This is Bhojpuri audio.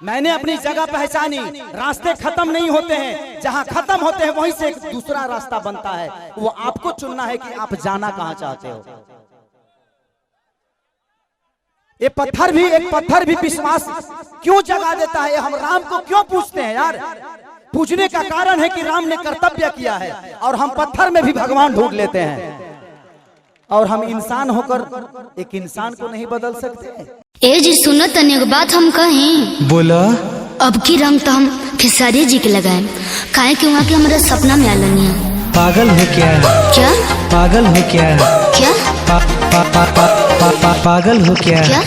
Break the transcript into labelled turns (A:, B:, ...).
A: मैंने अपनी जगह पहचानी। रास्ते खत्म नहीं होते हैं, जहां खत्म होते हैं वहीं से एक दूसरा रास्ता बनता है। वो आपको चुनना है कि आप जाना कहां चाहते हो। एक पत्थर भी विश्वास क्यों जगा देता है। हम राम को क्यों पूछते हैं यार? पूछने का कारण है कि राम ने कर्तव्य किया है, और हम पत्थर में भी भगवान ढूंढ लेते हैं, और हम इंसान होकर एक इंसान को नहीं बदल सकते।
B: ए जी सुनो तनी एक बात हम कहीं।
C: बोला।
B: अब की रंग तो हम खेसारी जी के लगाए, काहे कि वहाँ के हमारे सपना में आलनिया।
C: पागल हो क्या?
B: क्या
C: पागल हो क्या?
B: क्या
C: पागल हो क्या?
B: क्या